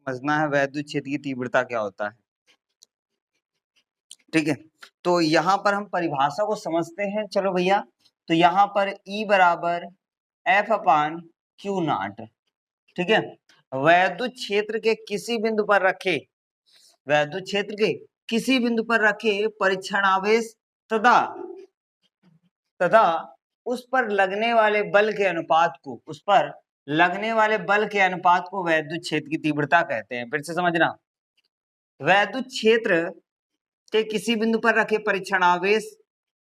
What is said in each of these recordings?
समझना है वैद्युत क्षेत्र की तीव्रता क्या होता है। ठीक है, तो यहाँ पर हम परिभाषा को समझते हैं। चलो भैया, तो यहाँ पर E बराबर F/Q0, ठीक है। वैद्युत क्षेत्र के किसी बिंदु पर रखे, वैद्युत क्षेत्र के किसी बिंदु पर रखे परीक्षण आवेश तथा उस पर लगने वाले बल के अनुपात को, उस पर लगने वाले बल के अनुपात को वैद्युत क्षेत्र की तीव्रता कहते हैं। फिर से समझना, वैद्युत क्षेत्र के किसी बिंदु पर रखे परीक्षण आवेश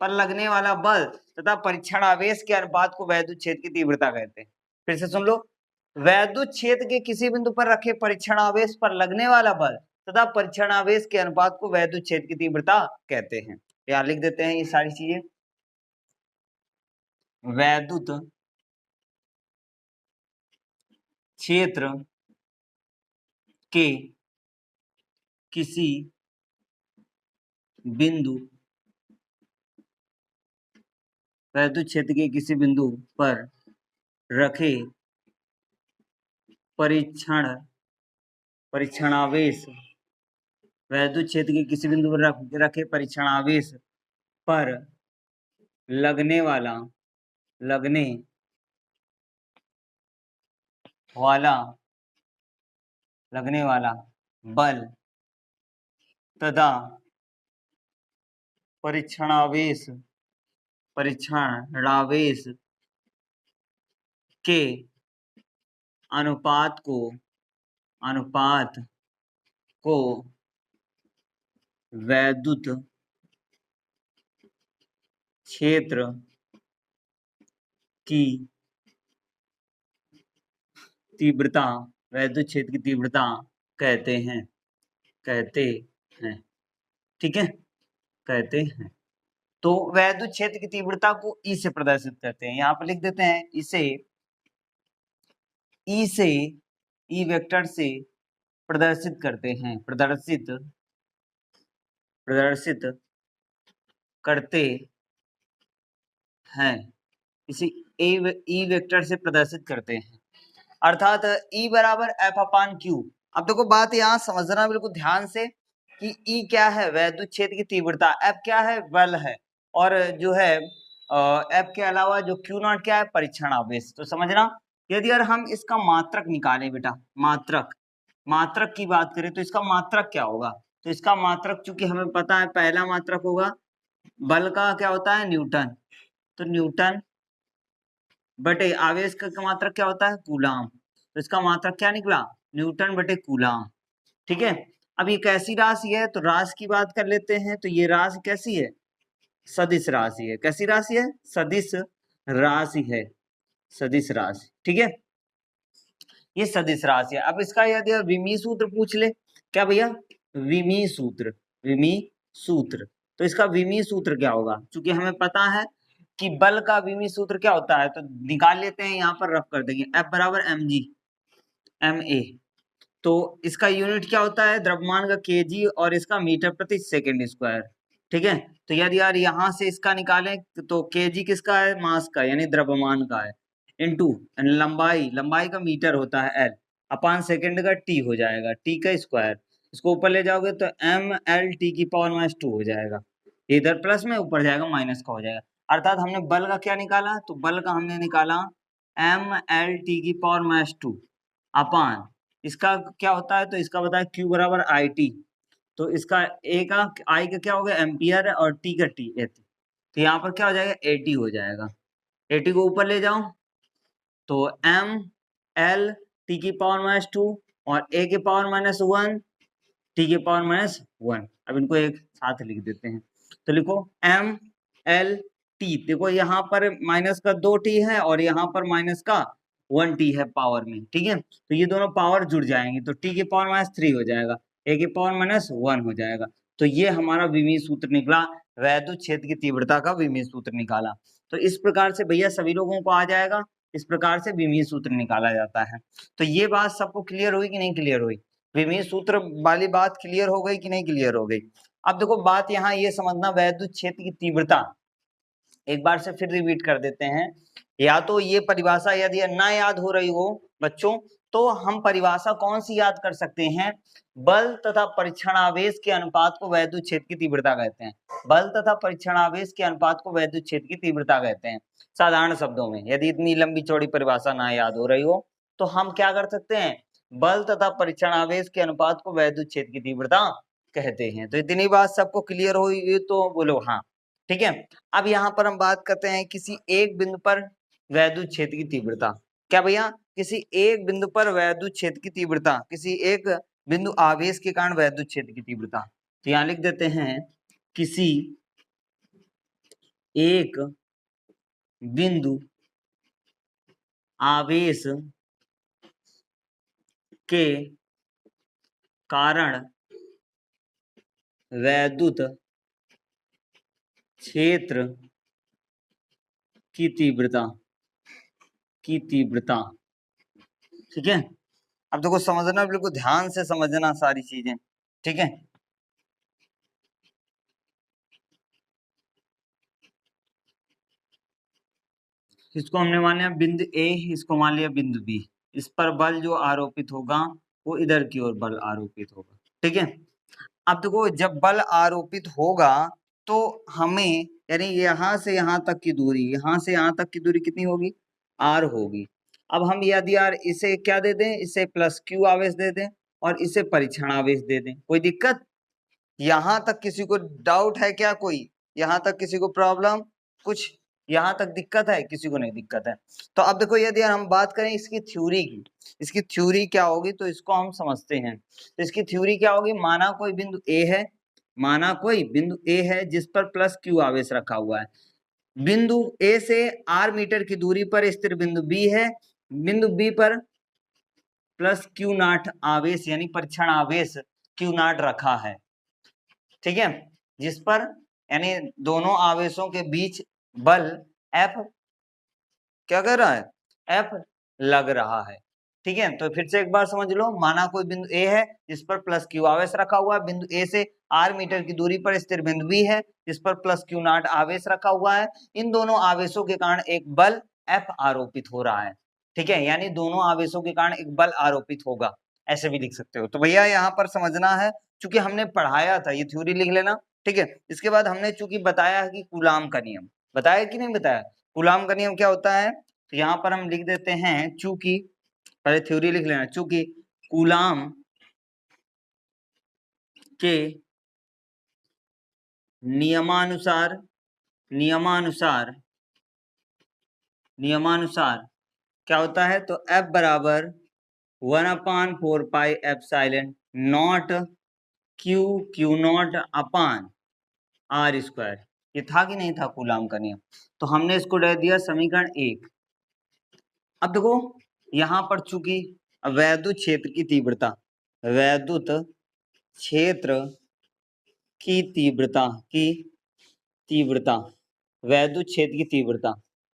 पर लगने वाला बल तथा परीक्षण आवेश के अनुपात को वैद्युत क्षेत्र की तीव्रता कहते हैं। फिर से सुन लो, वैद्युत क्षेत्र के किसी बिंदु पर रखे परीक्षण आवेश पर लगने वाला बल तथा परीक्षण आवेश के अनुपात को वैद्युत क्षेत्र की तीव्रता कहते हैं। यहाँ लिख देते हैं ये सारी चीजें। वैद्युत क्षेत्र के किसी बिंदु, वैद्युत क्षेत्र के किसी बिंदु पर रखे परीक्षणावेश, वैद्युत क्षेत्र के किसी बिंदु पर रखे परीक्षणावेश पर लगने वाला बल तथा परीक्षणावेश के अनुपात को वैद्युत क्षेत्र की तीव्रता, वैद्युत क्षेत्र की तीव्रता कहते हैं। ठीक है, कहते हैं। तो वैद्युत क्षेत्र की तीव्रता को ई से प्रदर्शित करते हैं। यहाँ पर लिख देते हैं इसे ई वेक्टर से प्रदर्शित करते हैं, प्रदर्शित करते हैं, इसे ई वेक्टर से प्रदर्शित करते हैं, अर्थात E बराबर F/Q। अब देखो बात यहाँ समझना बिल्कुल ध्यान से कि E क्या है, वैद्युत क्षेत्र की तीव्रता, F क्या है, बल है, और जो है F के अलावा जो Q0 क्या है, परीक्षण आवेश। तो समझना, यदि यार हम इसका मात्रक निकालें बेटा, मात्रक की बात करें तो इसका मात्रक क्या होगा, तो इसका मात्रक चूंकि हमें पता है, पहला मात्रक होगा बल का क्या होता है, न्यूटन, तो न्यूटन बटे आवेश का मात्रक क्या होता है, कूलाम, तो इसका मात्रक क्या निकला, न्यूटन बटे कूलाम। ठीक है, अब ये कैसी राशि है, तो राशि की बात कर लेते हैं। तो ये राशि कैसी है, सदिश राशि है। कैसी राशि है, सदिश राशि है, सदिश राशि। ठीक है, ये सदिश राशि है। अब इसका यदि विमीय सूत्र पूछ ले, क्या भैया, विमीय सूत्र, तो इसका विमीय सूत्र क्या होगा, क्योंकि हमें पता है कि बल का विमीय सूत्र क्या होता है, तो निकाल लेते हैं, यहाँ पर रफ कर देंगे। F बराबर ma, तो इसका यूनिट क्या होता है, द्रव्यमान का kg, और इसका मीटर प्रति सेकंड स्क्वायर। ठीक है, तो यदि यार यहाँ से इसका निकालें तो kg किसका है, मास का, यानी द्रव्यमान का है, इनटू लंबाई का मीटर होता है l, अपान सेकंड का t हो जाएगा, t का स्क्वायर। इसको ऊपर ले जाओगे तो mL/2 हो जाएगा, इधर प्लस में ऊपर जाएगा माइनस का हो जाएगा। अर्थात हमने बल का क्या निकाला, तो बल का हमने निकाला mL/2 अपान इसका क्या होता है, तो इसका बताया Q बराबर IT, तो इसका A का I का क्या हो गया, एम्पियर है, और T का T, तो यहाँ पर क्या हो जाएगा, 80 हो जाएगा। 80 को ऊपर ले जाओ तो mL/2 और A के पावर -1 T के पावर -1। अब इनको एक साथ लिख देते हैं, तो लिखो mL/T, देखो यहाँ पर माइनस का 2T है और यहाँ पर माइनस का 1T है पावर में। ठीक है, तो ये दोनों पावर जुड़ जाएंगे, तो T के पावर -3 हो जाएगा, A के पावर -1 हो जाएगा। तो ये हमारा विमीय सूत्र निकला, वैद्युत क्षेत्र की तीव्रता का विमीय सूत्र निकाला। तो इस प्रकार से भैया सभी लोगों को आ जाएगा, इस प्रकार से विमीय सूत्र निकाला जाता है। तो ये बात सबको क्लियर हुई कि नहीं क्लियर हुई, विमीय सूत्र वाली बात क्लियर हो गई कि नहीं क्लियर हो गई। अब देखो बात यहाँ ये समझना, वैद्युत क्षेत्र की तीव्रता एक बार से फिर रिपीट कर देते हैं, या तो ये परिभाषा यदि ना याद हो रही हो बच्चों तो हम परिभाषा कौन सी याद कर सकते हैं, बल तथा परीक्षणावेश के अनुपात को वैद्युत क्षेत्र की तीव्रता कहते हैं। बल तथा परीक्षणावेश के अनुपात को वैद्युत क्षेत्र की तीव्रता कहते हैं। साधारण शब्दों में, यदि इतनी लंबी चौड़ी परिभाषा ना याद हो रही हो तो हम क्या कर सकते हैं, बल तथा परीक्षणावेश के अनुपात को वैद्युत क्षेत्र की तीव्रता कहते हैं। तो इतनी बात सबको क्लियर हुई तो बोलो हाँ। ठीक है, अब यहाँ पर हम बात करते हैं किसी एक बिंदु पर वैद्युत क्षेत्र की तीव्रता। क्या भैया, किसी एक बिंदु पर वैद्युत क्षेत्र की तीव्रता, किसी एक बिंदु आवेश के कारण वैद्युत क्षेत्र की तीव्रता। तो यहाँ लिख देते हैं किसी एक बिंदु आवेश के कारण वैद्युत क्षेत्र की तीव्रता ठीक है। अब देखो समझना, बिल्कुल ध्यान से समझना सारी चीजें। ठीक है, इसको हमने मान लिया बिंदु ए, इसको मान लिया बिंदु बी। इस पर बल जो आरोपित होगा वो इधर की ओर बल आरोपित होगा। ठीक है, अब देखो जब बल आरोपित होगा तो हमें, यानी यहां से यहां तक की दूरी, यहां से यहां तक की दूरी कितनी होगी, आर होगी। अब हम यदि यार इसे क्या दे दें, इसे प्लस क्यू आवेश दे दें और इसे परीक्षण आवेश दे दें, कोई दिक्कत? यहां तक किसी को डाउट है क्या, कोई यहां तक किसी को प्रॉब्लम, कुछ यहां तक दिक्कत है, किसी को नहीं दिक्कत है? तो अब देखो यदि हम बात करें इसकी थ्योरी की, इसकी थ्योरी क्या होगी तो इसको हम समझते हैं। तो इसकी थ्योरी क्या होगी, माना कोई बिंदु ए है, माना कोई बिंदु ए है जिस पर प्लस क्यू आवेश रखा हुआ है। बिंदु ए से आर मीटर की दूरी पर स्थिर बिंदु बी है, बिंदु बी पर प्लस क्यू नॉट आवेश यानी परीक्षण आवेश क्यू नॉट रखा है। ठीक है, जिस पर यानी दोनों आवेशों के बीच बल F क्या कर रहा है, F लग रहा है। ठीक है, तो फिर से एक बार समझ लो, माना कोई बिंदु A है जिस पर प्लस क्यू आवेश रखा हुआ है, बिंदु A से R मीटर की दूरी पर स्थिर बिंदु B है जिस पर प्लस क्यू नॉट आवेश रखा हुआ है। इन दोनों आवेशों के कारण एक बल F आरोपित हो रहा है। ठीक है, यानी दोनों आवेशों के कारण एक बल आरोपित होगा, ऐसे भी लिख सकते हो। तो भैया यहाँ पर समझना है, चूंकि हमने पढ़ाया था, ये थ्योरी लिख लेना। ठीक है, इसके बाद हमने चूंकि बताया है कि कूलाम का नियम, बताया कि नहीं बताया, कूलाम का नियम क्या होता है, तो यहाँ पर हम लिख देते हैं, चूंकि पहले थ्योरी लिख लेना, चूंकि कूलाम के नियमानुसार क्या होता है, तो F बराबर 1/4 epsilon not Q naught upon R square. ये था कि नहीं था कूलाम का नियम? तो हमने इसको दे दिया समीकरण 1। अब देखो यहां पर चूंकि वैद्युत क्षेत्र की तीव्रता, वैद्युत क्षेत्र की तीव्रता वैद्युत क्षेत्र की तीव्रता,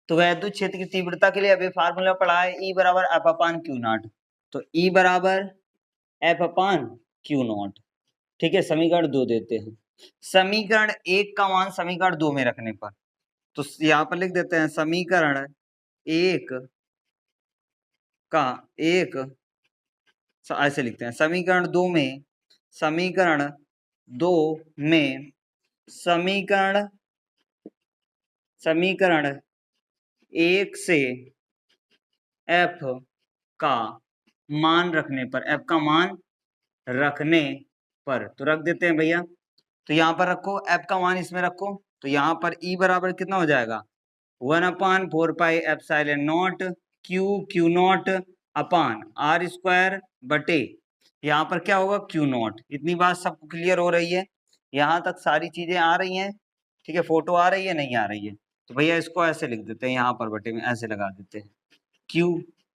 तो वैद्युत क्षेत्र की तीव्रता के लिए अभी फार्मूला पढ़ा है, E बराबर एफ अपान क्यू नॉट। तो E बराबर एफ अपान क्यू नॉट। ठीक है, समीकरण 2 देते हैं। समीकरण 1 का मान समीकरण 2 में रखने पर, तो यहाँ पर लिख देते हैं समीकरण 1 का ऐसे लिखते हैं, समीकरण 2 में समीकरण 1 से F का मान रखने पर, F का मान रखने पर, तो रख देते हैं भैया। तो यहाँ पर रखो F का मान, इसमें रखो, तो यहाँ पर E बराबर कितना हो जाएगा, 1/4 epsilon not Q naught upon R square बटे, यहाँ पर क्या होगा क्यू नॉट। इतनी बात सबको क्लियर हो रही है, यहाँ तक सारी चीजें आ रही हैं? ठीक है, फोटो आ रही है, नहीं आ रही है? तो भैया इसको ऐसे लिख देते हैं, यहाँ पर बटे में ऐसे लगा देते हैं क्यू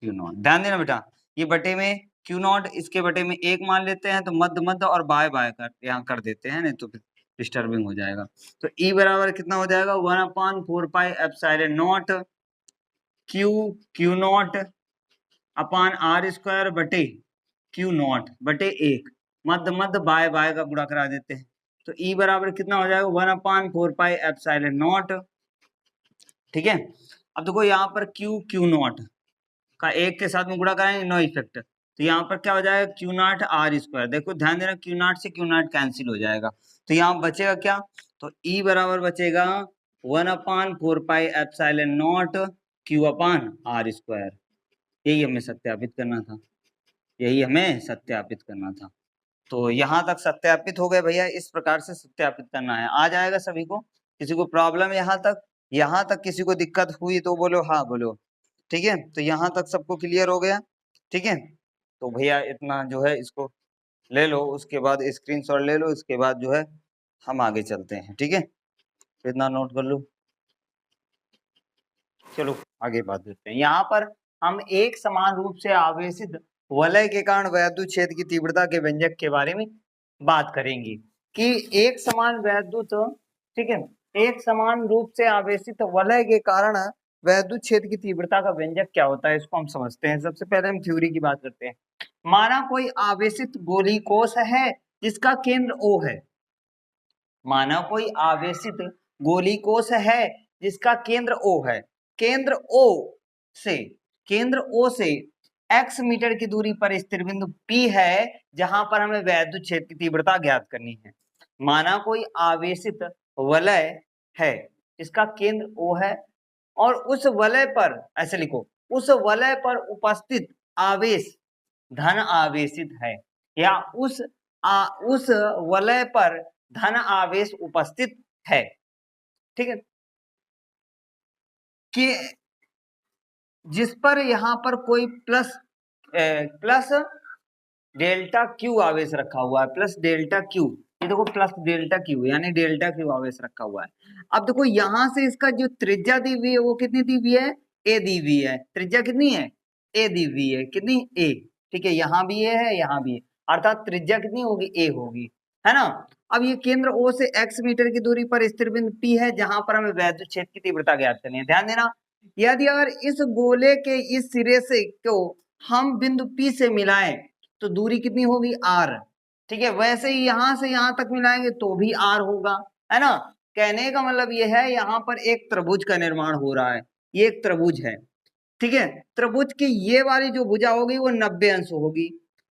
नॉट। ध्यान देना बेटा, ये बटे में क्यू नॉट, इसके बटे में 1 मान लेते हैं, तो मध्य और बाय कर यहाँ कर देते हैं, नहीं तो फिर डिस्टर्बिंग हो जाएगा। तो E बराबर कितना हो जाएगा, 1/4 epsilon not Q naught upon R square बटे क्यू नॉट बटे 1, मध्य बाय का गुणा करा देते हैं। तो E बराबर कितना हो जाएगा, 1/4 एप्सिलॉन नॉट। ठीक है, अब देखो यहाँ पर क्यू नॉट का 1 के साथ में गुणा कराएंगे, नो इफेक्ट, तो यहाँ पर क्या हो जाएगा, क्यू नॉट आर स्क्वायर। देखो ध्यान देना, क्यू नॉट से क्यू नॉट कैंसिल हो जाएगा, तो यहाँ बचेगा क्या, तो ई बराबर बचेगा 1/4 pi epsilon not Q upon R square. यही हमें सत्यापित करना था, यही हमें सत्यापित करना था। तो यहाँ तक सत्यापित हो गए भैया, इस प्रकार से सत्यापित करना है। आ जाएगा सभी को, किसी को प्रॉब्लम यहाँ तक, यहाँ तक किसी को दिक्कत हुई तो बोलो हाँ बोलो, ठीक है। तो यहाँ तक सबको क्लियर हो गया, ठीक है। तो भैया इतना जो है इसको ले लो, उसके बाद स्क्रीनशॉट ले लो, इसके बाद जो है हम आगे चलते हैं, ठीक है। तो इतना नोट कर लो, चलो आगे बात करते हैं। यहाँ पर हम एक समान रूप से आवेशित वलय के कारण वैद्युत क्षेत्र की तीव्रता के व्यंजक के बारे में बात करेंगे कि एक समान वैद्युत, ठीक है, एक समान रूप से आवेशित वलय के कारण वैद्युत क्षेत्र की तीव्रता का व्यंजक क्या होता है, इसको हम समझते हैं। सबसे पहले हम थ्योरी की बात करते हैं। माना कोई आवेशित गोली कोश है जिसका केंद्र O है, माना कोई आवेशित गोली कोश है जिसका केंद्र O है, केंद्र O से, केंद्र O से x मीटर की दूरी पर स्थिर बिंदु P है जहां पर हमें वैद्युत क्षेत्र की तीव्रता ज्ञात करनी है। माना कोई आवेशित वलय है इसका केंद्र O है और उस वलय पर, ऐसे लिखो, उस वलय पर उपस्थित आवेश धन आवेशित है, या उस वलय पर धन आवेश उपस्थित है, ठीक है, कि जिस पर यहां पर कोई प्लस डेल्टा क्यू आवेश रखा हुआ है, प्लस डेल्टा क्यू, ये देखो प्लस डेल्टा क्यू यानी डेल्टा क्यू आवेश रखा हुआ है। अब देखो यहां से इसका जो त्रिज्या दी हुई है वो कितनी दी हुई है, ए दी हुई है, त्रिज्या कितनी है, ए दी हुई है, कितनी, ए, ठीक है, यहाँ भी ए है यहाँ भी, अर्थात त्रिज्या कितनी होगी, ए होगी, है ना। अब ये केंद्र O से x मीटर की दूरी पर स्थिर बिंदु P है जहां पर हमें वैद्युत क्षेत्र की तीव्रता ज्ञात करनी है। ध्यान देना, यदि अगर इस गोले के इस सिरे से को हम बिंदु P से मिलाएं तो दूरी कितनी होगी, r, ठीक है। वैसे ही यहां से यहां तक मिलाएंगे तो भी r होगा, है ना। कहने का मतलब ये है यहाँ पर एक त्रिभुज का निर्माण हो रहा है, ये एक त्रिभुज है, ठीक है। त्रिभुज की ये वाली जो भुजा होगी वो 90 अंश होगी।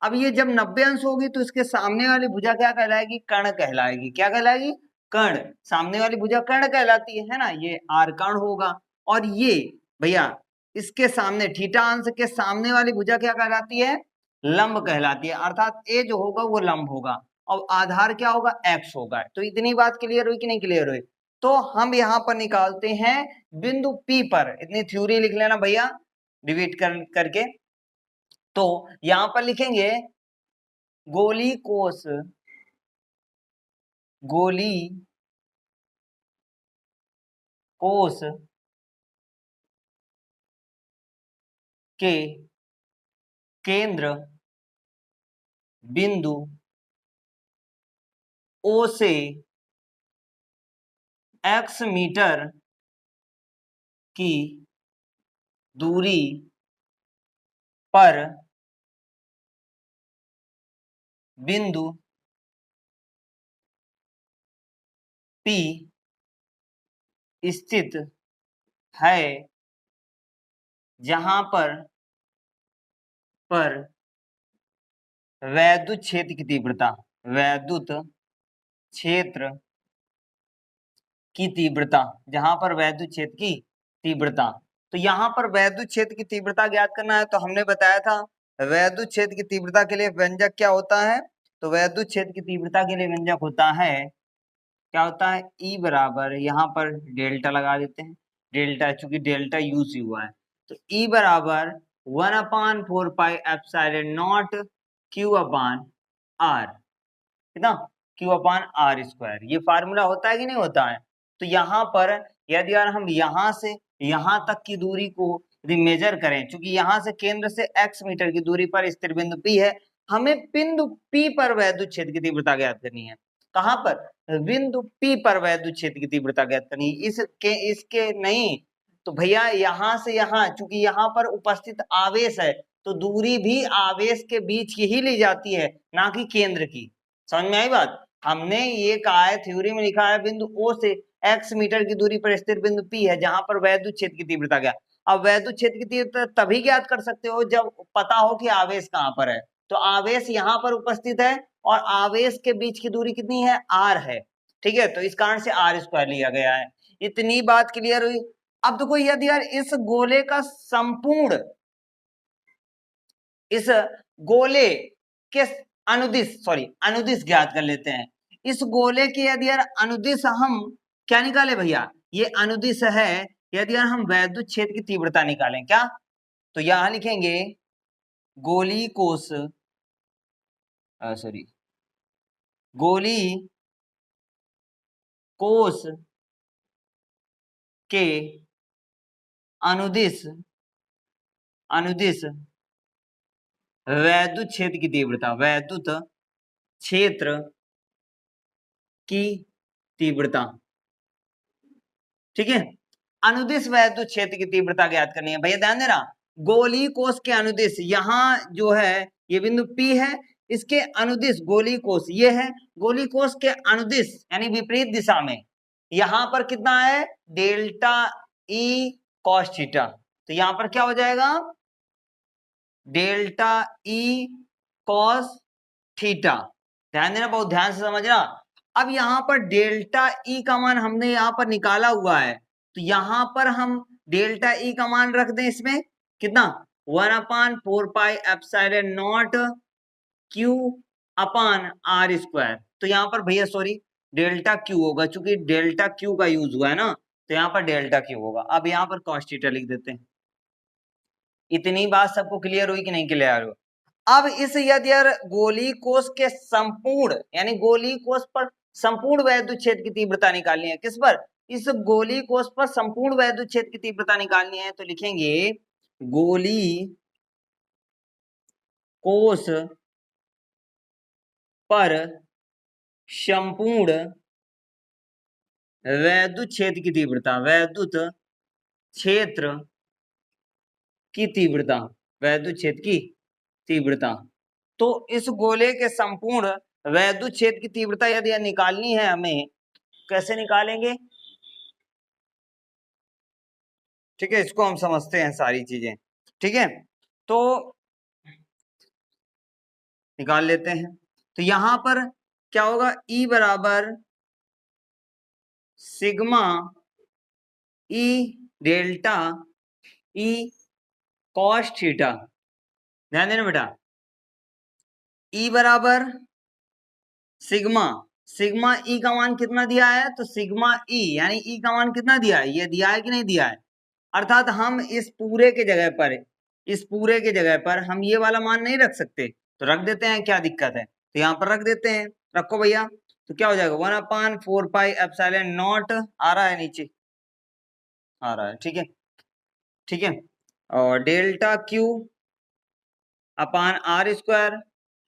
अब ये जब 90 अंश होगी तो इसके सामने वाली भुजा क्या कहलाएगी, कर्ण कहलाएगी। क्या कहलाएगी, कर्ण। सामने वाली भुजा कर्ण कहलाती है ना, ये आर कर्ण होगा। और ये भैया इसके सामने थीटा अंश के सामने वाली भुजा क्या कहलाती है, लंब कहलाती है, अर्थात ए जो होगा वो लंब होगा और आधार क्या होगा, एक्स होगा। तो इतनी बात क्लियर हुई कि नहीं क्लियर हुई। तो हम यहाँ पर निकालते हैं बिंदु P पर, इतनी थ्योरी लिख लेना भैया डिवीट करके। तो यहां पर लिखेंगे गोली कोश, गोली कोश के केंद्र बिंदु O से x मीटर की दूरी पर बिंदु P स्थित है जहां पर वैद्युत क्षेत्र की तीव्रता, वैद्युत क्षेत्र की तीव्रता, जहां पर वैद्युत क्षेत्र की तीव्रता, तो यहां पर वैद्युत क्षेत्र की तीव्रता ज्ञात करना है। तो हमने बताया था वैद्युत क्षेत्र की तीव्रता के लिए व्यंजक क्या होता है, तो वैद्युत क्षेत्र की तीव्रता के लिए व्यंजक होता है, क्या होता है, E बराबर, यहाँ पर डेल्टा लगा देते हैं, डेल्टा, चूंकि डेल्टा यूज हुआ है, तो E बराबर 1/4 pi epsilon not Q upon R, कितना, Q अपान R स्क्वायर। ये फार्मूला होता है कि नहीं होता है। तो यहाँ पर यदि यार हम यहाँ से यहाँ तक की दूरी को यदि मेजर करें, चूंकि यहाँ से केंद्र से x मीटर की दूरी पर स्थिर बिंदु P है, हमें बिंदु P पर वैद्युत क्षेत्र की तीव्रता ज्ञात करनी है। कहाँ पर, बिंदु P पर वैद्युत क्षेत्र की तीव्रता ज्ञात करनी है, इसके नहीं। तो भैया यहाँ से यहाँ, चूंकि यहाँ पर उपस्थित आवेश है तो दूरी भी आवेश के बीच की ही ली जाती है, ना कि केंद्र की। समझ में आई बात। हमने ये कहा है, थ्योरी में लिखा है बिंदु O से x मीटर की दूरी पर स्थिर बिंदु P है जहां पर वैद्युत क्षेत्र की तीव्रता क्या। अब वैद्युत क्षेत्र की तीव्रता तभी ज्ञात कर सकते हो जब पता हो कि आवेश कहाँ पर है। तो आवेश यहाँ पर उपस्थित है और आवेश के बीच की दूरी कितनी है, r है। ठीक है, तो इस कारण से r² लिया गया है। इतनी बात क्लियर हुई। अब देखो यदि यार इस गोले का संपूर्ण, इस गोले के अनुदिश ज्ञात कर लेते हैं। इस गोले की यदि यार अनुदिश हम क्या निकाले भैया, ये अनुदिश है, यदि यार हम वैद्युत क्षेत्र की तीव्रता निकालें क्या, तो यहां लिखेंगे गोली कोश गोली कोश के अनुदिश वैद्युत क्षेत्र की तीव्रता, वैद्युत क्षेत्र की तीव्रता। ठीक है, अनुदिश वैद्युत क्षेत्र की तीव्रता ज्ञात करनी है। भैया ध्यान देना, गोली कोश के अनुदिश, यहां जो है ये बिंदु P है, इसके अनुदिश गोली कोश ये है, गोली कोश के अनुदिश यानी विपरीत दिशा में यहां पर कितना है, डेल्टा E cos थीटा। तो यहां पर क्या हो जाएगा, डेल्टा E cos थीटा। ध्यान देना, बहुत ध्यान से समझना। अब यहां पर डेल्टा E का मान हमने यहां पर निकाला हुआ है, तो यहां पर हम डेल्टा E का मान रख दें इसमें कितना, 1/4πε0 Q अपान r²। तो यहां पर भैया सॉरी डेल्टा Q होगा, चूंकि डेल्टा Q का यूज हुआ है ना, तो यहां पर डेल्टा Q होगा। अब यहां पर cos थीटा लिख देते हैं। इतनी बात सबको क्लियर हुई कि नहीं क्लियर हो। अब इस यदि यार गोली कोश के संपूर्ण यानी गोली कोश पर संपूर्ण वैद्युत क्षेत्र की तीव्रता निकालनी है, किस पर, इस गोली कोश पर संपूर्ण वैद्युत क्षेत्र की तीव्रता निकालनी है, तो लिखेंगे गोली कोश पर संपूर्ण वैद्युत क्षेत्र की तीव्रता, वैद्युत क्षेत्र की तीव्रता, वैद्युत क्षेत्र की तीव्रता। तो इस गोले के संपूर्ण वैद्युत क्षेत्र की तीव्रता यदि निकालनी है हमें, कैसे निकालेंगे, ठीक है, इसको हम समझते हैं सारी चीजें। ठीक है, तो निकाल लेते हैं। तो यहां पर क्या होगा, E बराबर sigma E delta E cos theta. ध्यान देना बेटा, E बराबर सिग्मा, सिग्मा E का मान कितना दिया है, तो सिग्मा E यानी E का मान कितना दिया है, ये दिया है कि नहीं दिया है, अर्थात हम इस पूरे के जगह पर, इस पूरे के जगह पर हम ये वाला मान नहीं रख सकते, तो रख देते हैं, क्या दिक्कत है, तो यहाँ पर रख देते हैं, रखो भैया। तो क्या हो जाएगा, 1/4πε0 आ रहा है नीचे, आ रहा है, ठीक है, ठीक है, और डेल्टा Q अपान r²।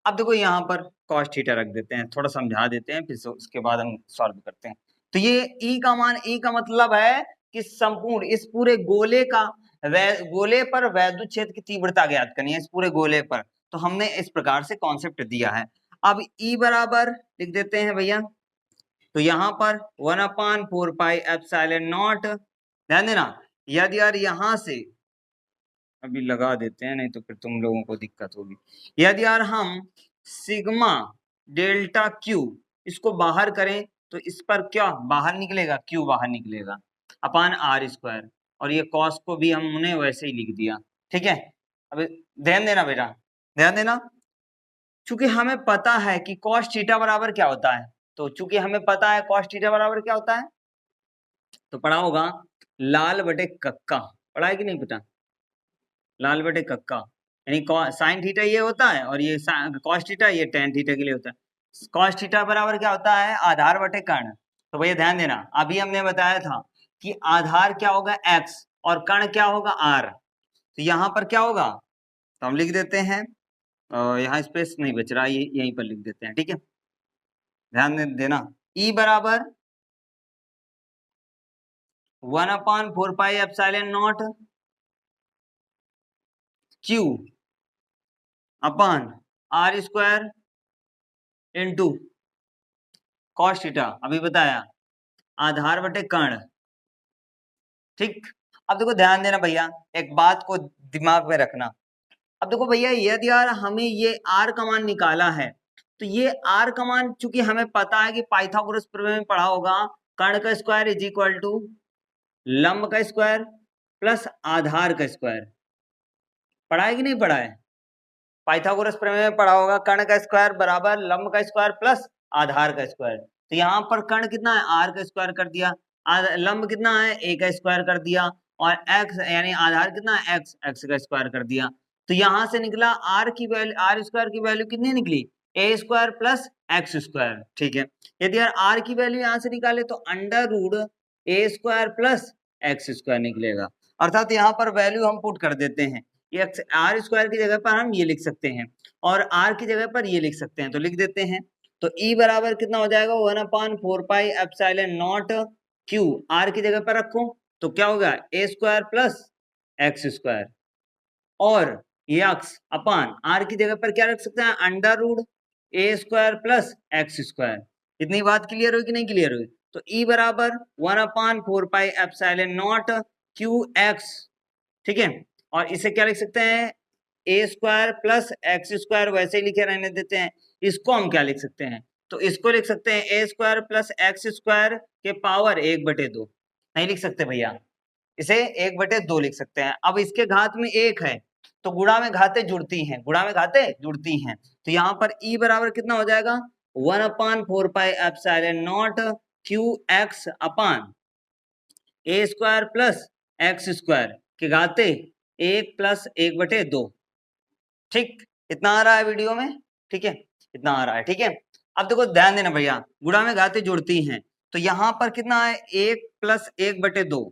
अब देखो यहाँ पर cos थीटा रख देते हैं, थोड़ा समझा देते हैं, फिर उसके बाद हम सॉल्व करते हैं। तो ये E का मान, E का मतलब है कि संपूर्ण इस पूरे गोले का गोले पर वैद्युत क्षेत्र की तीव्रता ज्ञात करनी है, इस पूरे गोले पर। तो हमने इस प्रकार से कॉन्सेप्ट दिया है। अब E बराबर लिख देते हैं भैया, तो यहाँ पर 1/4πε0। ध्यान देना, यदि यार यहाँ से अभी लगा देते हैं, नहीं तो फिर तुम लोगों को दिक्कत होगी। यदि यार हम सिग्मा डेल्टा Q इसको बाहर करें, तो इस पर क्या बाहर निकलेगा, Q बाहर निकलेगा अपान r², और ये cos को भी हमने वैसे ही लिख दिया। ठीक है, अब ध्यान देना बेटा, ध्यान देना, चूंकि हमें पता है कि cos थीटा बराबर क्या होता है, तो चूंकि हमें पता है cos थीटा बराबर क्या होता है, तो पढ़ा होगा लाल बटे कक्का, पढ़ा है कि नहीं पता, लाल बटे कक्का, यानी साइन थीटा ये होता है, और ये cos थीटा ये tan थीटा के लिए होता है। cos थीटा बराबर क्या होता है, आधार बटे कर्ण। तो भैया ध्यान देना, अभी हमने बताया था कि आधार क्या होगा x और कर्ण क्या होगा r। तो यहाँ पर क्या होगा, तो हम लिख देते हैं, यहाँ स्पेस नहीं बच रहा, ये यहीं पर लिख देते हैं। ठीक है, ध्यान देना, E बराबर 1/4πε0 Q अपान r² इंटू cos थीटा, अभी बताया आधार बटे कर्ण। ठीक, अब देखो ध्यान देना भैया, एक बात को दिमाग में रखना। अब देखो भैया, यदि यार हमें ये आर का मान निकाला है, तो ये आर का मान चूंकि हमें पता है कि पाइथागोरस प्रमेय में पढ़ा होगा, कर्ण का स्क्वायर इज इक्वल टू लंब का स्क्वायर प्लस आधार का स्क्वायर। पढ़ा है कि नहीं पढ़ा है? पाइथागोरस प्रमेय में पढ़ा होगा, कर्ण का स्क्वायर बराबर लंब का स्क्वायर प्लस आधार का स्क्वायर। तो यहाँ पर कर्ण कितना है, आर का स्क्वायर कर दिया, लंब कितना है, ए का स्क्वायर कर दिया, और एक्स यानी आधार कितना है, एक्स, एक्स का स्क्वायर कर दिया। तो यहाँ से निकला आर की वैल्यू, आर स्क्वायर की वैल्यू कितनी निकली, ए स्क्वायर प्लस एक्स स्क्वायर। ठीक है, यदि यार आर की वैल्यू यहाँ से निकाले तो अंडर रूट ए स्क्वायर प्लस एक्स स्क्वायर निकलेगा। अर्थात यहाँ पर वैल्यू हम पुट कर देते हैं, ये आर स्क्वायर की जगह पर हम ये लिख सकते हैं और आर की जगह पर ये लिख सकते हैं, तो लिख देते हैं। तो ई बराबर कितना हो जाएगा, 1/4 pi epsilon not Q, R की जगह पर रखो तो क्या होगा, A square plus x square, और ये एक्स अपान आर की जगह पर क्या रख सकते हैं, अंडर रूट ए स्क्वायर प्लस एक्स स्क्वायर। इतनी बात क्लियर हुई कि नहीं क्लियर हुई? तो ई बराबर 1/4 pi epsilon not q x, ठीक है, और इसे क्या लिख सकते हैं, ए स्क्वायर प्लस एक्स स्क्वायर, वैसे ही लिखे रहने देते हैं। इसको हम क्या लिख सकते हैं, तो इसको लिख सकते हैं ए स्क्वायर प्लस एक्स स्क्वायर के पावर 1/2। नहीं लिख सकते भैया, इसे 1/2 लिख सकते हैं। अब इसके घात में 1 है, तो गुणा में घातें जुड़ती हैं, गुणा में घातें जुड़ती हैं, तो यहाँ पर ई बराबर कितना हो जाएगा, 1/4 pi epsilon not q x upon A square plus x square के घाते 1 प्लस 1/2। ठीक, इतना आ रहा है वीडियो में? ठीक है, इतना आ रहा है, ठीक है। अब देखो ध्यान देना भैया, गुणा में घातें जुड़ती हैं, तो यहाँ पर कितना है, 1 प्लस 1/2,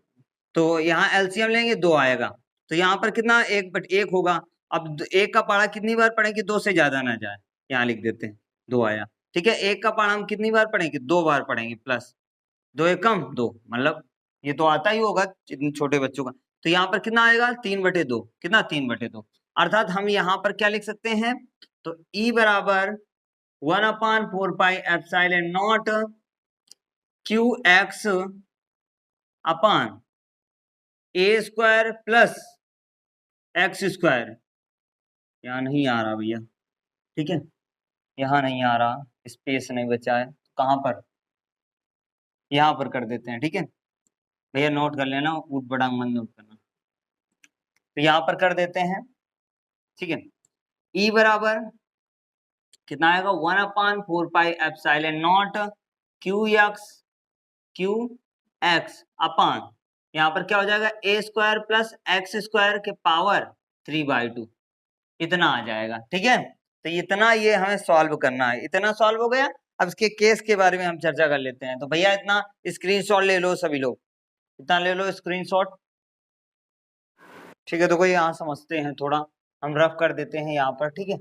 तो यहाँ एलसीएम लेंगे 2 आएगा, तो यहाँ पर कितना 1/1 होगा। अब 1 का पढ़ा कितनी बार पढ़ेंगे, 2 से ज्यादा ना जाए, यहाँ लिख देते हैं 2 आया। ठीक है, 1 का पढ़ा हम कितनी बार पढ़ेंगे, 2 बार पढ़ेंगे, प्लस 2 1 कम 2, मतलब ये तो आता ही होगा इतने छोटे बच्चों का। तो यहाँ पर कितना आएगा, 3/2, कितना 3/2, अर्थात हम यहाँ पर क्या लिख सकते हैं, तो E बराबर 1/4 pi epsilon not q x upon A square plus x square. यहाँ नहीं आ रहा भैया, ठीक है, यहाँ नहीं आ रहा, स्पेस नहीं बचा है, कहाँ पर, यहाँ पर कर देते हैं। ठीक है भैया, नोट कर लेना, ऊट बड़ांग मन नोट करना, तो यहाँ पर कर देते हैं। ठीक है, ई बराबर कितना आएगा, 1/4 pi epsilon not q x upon, यहाँ पर क्या हो जाएगा, a square plus x square के पावर 3/2, इतना आ जाएगा। ठीक है, तो इतना ये हमें सॉल्व करना है, इतना सॉल्व हो गया। अब इसके केस के बारे में हम चर्चा कर लेते हैं। तो भैया इतना स्क्रीनशॉट ले लो सभी लोग, इतना ले लो स्क्रीनशॉट। ठीक है, तो कोई यहाँ समझते हैं, थोड़ा हम रफ कर देते हैं यहाँ पर। ठीक है,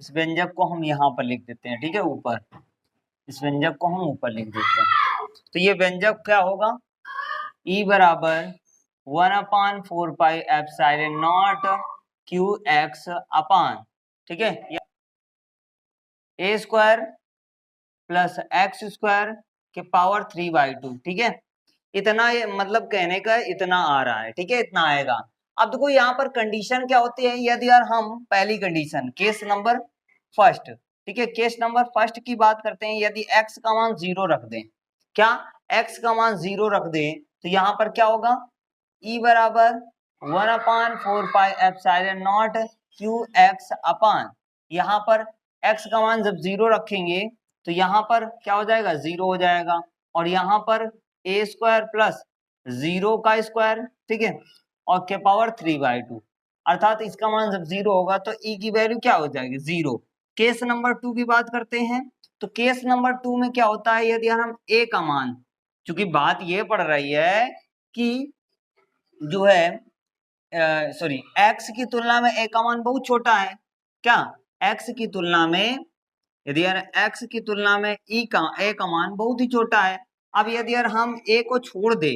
इस व्यंजक को हम यहाँ पर लिख देते हैं। ठीक है, ऊपर इस व्यंजक को हम ऊपर लिख देते हैं। तो ये व्यंजक क्या होगा, ई बराबर 1/4 pi epsilon not q x upon, ठीक है, a square plus x square के पावर 3/2। ठीक है, इतना ये मतलब कहने का इतना आ रहा है। ठीक है, इतना आएगा। अब देखो यहाँ पर कंडीशन क्या होती है, यदि यार हम पहली कंडीशन केस नंबर फर्स्ट, ठीक है, केस नंबर फर्स्ट की बात करते हैं, यदि x का मान 0 रख दें, क्या x का मान 0 रख दें, तो यहाँ पर क्या होगा, E बराबर 1/4 pi epsilon not q x upon, यहाँ पर x का मान जब 0 रखेंगे तो यहाँ पर क्या हो जाएगा, 0 हो जाएगा, और यहाँ पर ए स्क्वायर प्लस 0 का स्क्वायर, ठीक है, और के पावर 3/2, अर्थात इसका मान जब 0 होगा तो ई की वैल्यू क्या हो जाएगी, 0। केस नंबर 2 की बात करते हैं, तो केस नंबर 2 में क्या होता है, यदि हम ए का मान, चूंकि बात ये पड़ रही है कि जो है सॉरी एक्स की तुलना में ए का मान बहुत छोटा है, क्या एक्स की तुलना में, यदि यार एक्स की तुलना में ए का मान बहुत ही छोटा है। अब यदि यार हम ए को छोड़ दें,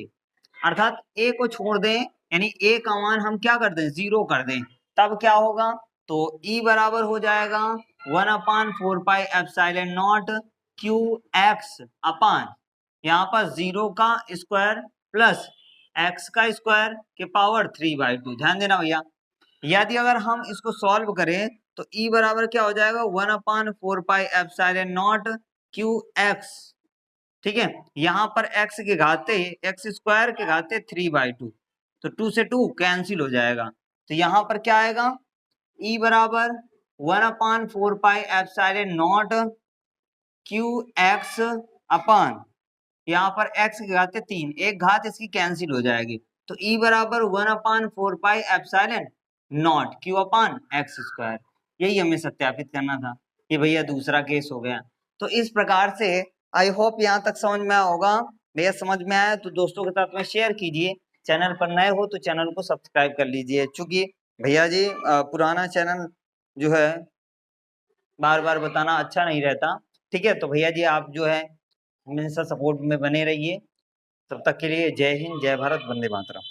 अर्थात ए को छोड़ दें, यानी ए का मान हम क्या कर दें, 0 कर दें, तब क्या होगा, तो E बराबर हो जाएगा 1/4πε0 QX अपान यहाँ पर 0 का स्क्वायर प्लस x का स्क्वायर के पावर 3/2। ध्यान देना भैया, यदि अगर हम इसको सॉल्व करें तो E बराबर क्या हो जाएगा 1/4πε0 QX। ठीक है, यहाँ पर x के घाते x स्क्वायर के घाते 3/2, तो 2 से 2 कैंसिल हो जाएगा। तो यहाँ पर क्या आएगा E बराबर 1/4πε0 QX अपान यहाँ पर x के घाते 3, एक घात इसकी कैंसिल हो जाएगी, तो E बराबर 1/4πε0 Q अपान x स्क्वायर। यही हमें सत्यापित करना था। ये भैया दूसरा केस हो गया। तो इस प्रकार से आई होप यहाँ तक समझ में आया होगा। भैया समझ में आया तो दोस्तों के साथ में शेयर कीजिए, चैनल पर नए हो तो चैनल को सब्सक्राइब कर लीजिए। चूंकि भैया जी पुराना चैनल जो है बार बार बताना अच्छा नहीं रहता। ठीक है, तो भैया जी आप जो है हमेशा सपोर्ट में बने रहिए। तब तक के लिए जय हिंद, जय भारत, वंदे मातरम।